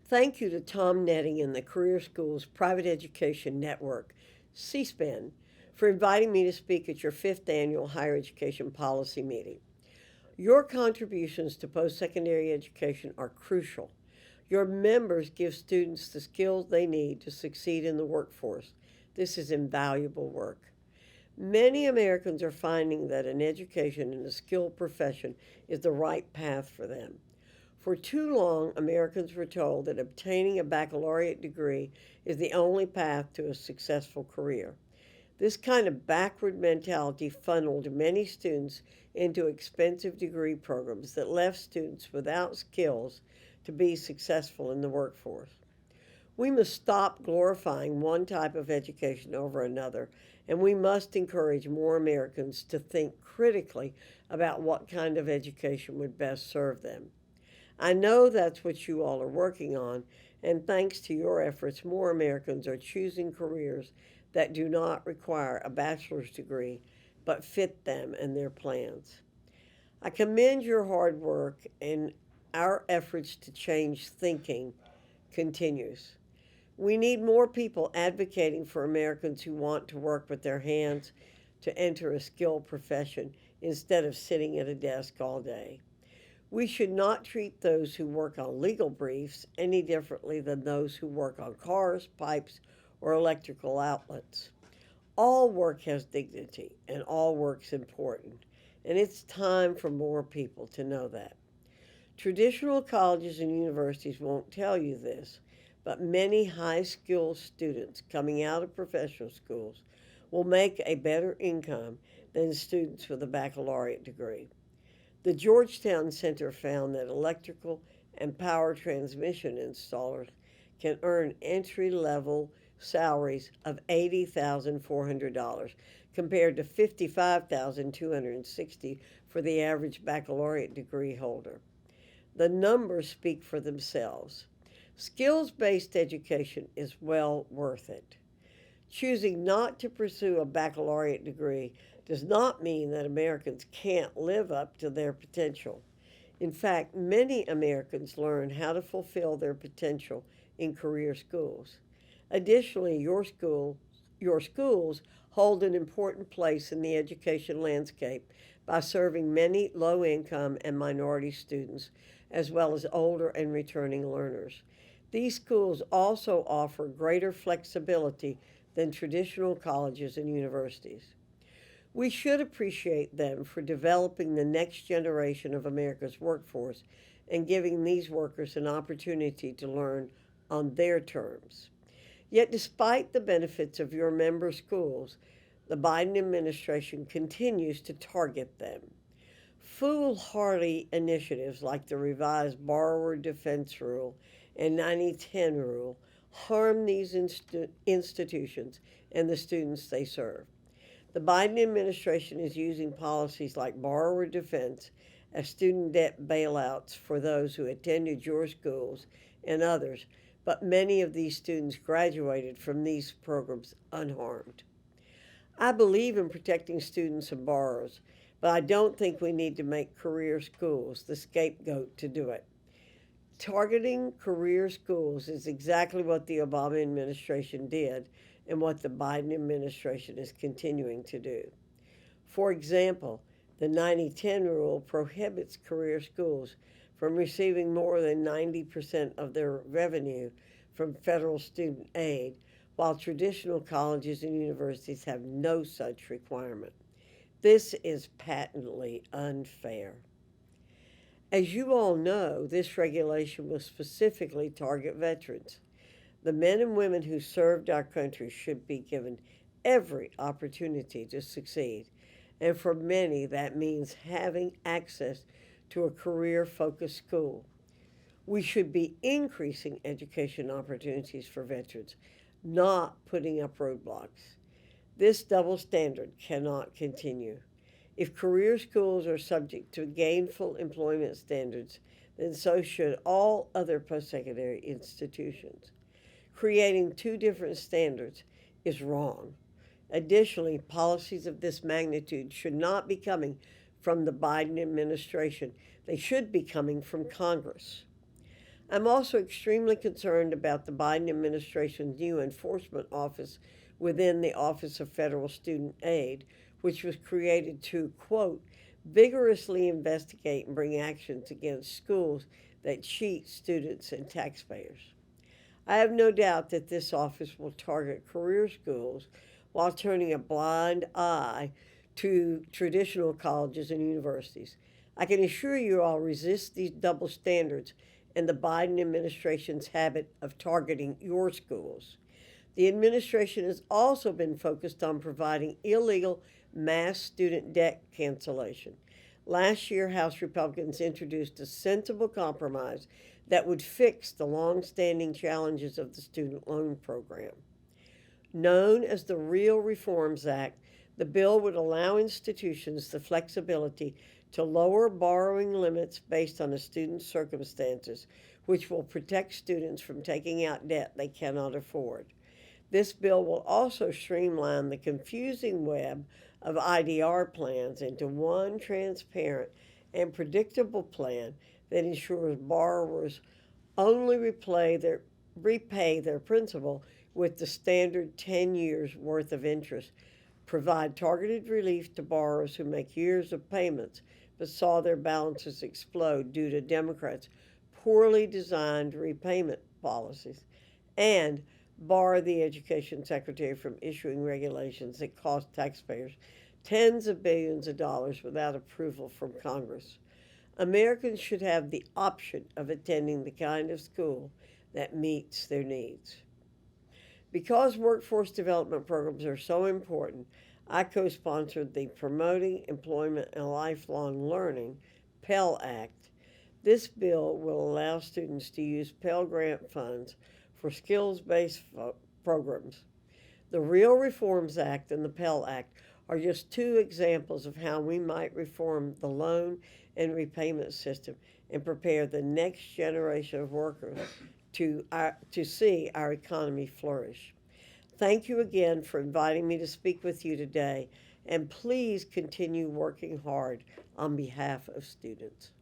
Thank you to Tom Netting and the Career Schools Private Education Network, C-SPAN, for inviting me to speak at your fifth annual Higher Education Policy Meeting. Your contributions to post secondary education are crucial. Your members give students the skills they need to succeed in the workforce. This is invaluable work. Many Americans are finding that an education in a skilled profession is the right path for them. For too long, Americans were told that obtaining a baccalaureate degree is the only path to a successful career. This kind of backward mentality funneled many students into expensive degree programs that left students without skills to be successful in the workforce. We must stop glorifying one type of education over another, and we must encourage more Americans to think critically about what kind of education would best serve them. I know that's what you all are working on, and thanks to your efforts, more Americans are choosing careers that do not require a bachelor's degree but fit them and their plans. I commend your hard work, and our efforts to change thinking continues. We need more people advocating for Americans who want to work with their hands to enter a skilled profession instead of sitting at a desk all day. We should not treat those who work on legal briefs any differently than those who work on cars, pipes, or electrical outlets. All work has dignity and all work's important, and it's time for more people to know that. Traditional colleges and universities won't tell you this, but many high skilled students coming out of professional schools will make a better income than students with a baccalaureate degree. The Georgetown Center found that electrical and power transmission installers can earn entry level salaries of $80,400 compared to $55,260 for the average baccalaureate degree holder. The numbers speak for themselves. Skills based education is well worth it. Choosing not to pursue a baccalaureate degree does not mean that Americans can't live up to their potential. In fact, many Americans learn how to fulfill their potential in career schools. Additionally, your schools hold an important place in the education landscape by serving many low income and minority students, as well as older and returning learners. These schools also offer greater flexibility than traditional colleges and universities. We should appreciate them for developing the next generation of America's workforce and giving these workers an opportunity to learn on their terms. Yet, despite the benefits of your member schools, the Biden administration continues to target them. Foolhardy initiatives like the revised borrower defense rule and 90/10 rule harm these institutions and the students they serve. The Biden administration is using policies like borrower defense as student debt bailouts for those who attended your schools and others, but many of these students graduated from these programs unharmed. I believe in protecting students and borrowers, but I don't think we need to make career schools the scapegoat to do it. Targeting career schools is exactly what the Obama administration did and what the Biden administration is continuing to do. For example, the 90/10 rule prohibits career schools from receiving more than 90% of their revenue from federal student aid, while traditional colleges and universities have no such requirement. This is patently unfair. As you all know, this regulation will specifically target veterans. The men and women who served our country should be given every opportunity to succeed, and for many, that means having access to a career focused school. We should be increasing education opportunities for veterans, not putting up roadblocks. This double standard cannot continue. If career schools are subject to gainful employment standards, then so should all other post secondary institutions. Creating two different standards is wrong. Additionally, policies of this magnitude should not be coming from the Biden administration, they should be coming from Congress. I'm also extremely concerned about the Biden administration's new enforcement office within the Office of Federal Student Aid, which was created to, quote, vigorously investigate and bring actions against schools that cheat students and taxpayers. I have no doubt that this office will target career schools while turning a blind eye to traditional colleges and universities. I can assure you I'll resist these double standards and the Biden administration's habit of targeting your schools. The administration has also been focused on providing illegal mass student debt cancellation. Last year, House Republicans introduced a sensible compromise that would fix the long-standing challenges of the student loan program. Known as the Real Reforms Act, the bill would allow institutions the flexibility to lower borrowing limits based on a student's circumstances, which will protect students from taking out debt they cannot afford. This bill will also streamline the confusing web of IDR plans into one transparent and predictable plan that ensures borrowers only repay their principal with the standard 10 years worth of interest, provide targeted relief to borrowers who make years of payments but saw their balances explode due to Democrats' poorly designed repayment policies, and bar the education secretary from issuing regulations that cost taxpayers tens of billions of dollars without approval from Congress. Americans should have the option of attending the kind of school that meets their needs. Because workforce development programs are so important, I co-sponsored the Promoting Employment and Lifelong Learning Pell Act. This bill will allow students to use Pell Grant funds for skills-based programs. The Real Reforms Act and the Pell Act are just two examples of how we might reform the loan and repayment system and prepare the next generation of workers to see our economy flourish. Thank you again for inviting me to speak with you today, and please continue working hard on behalf of students.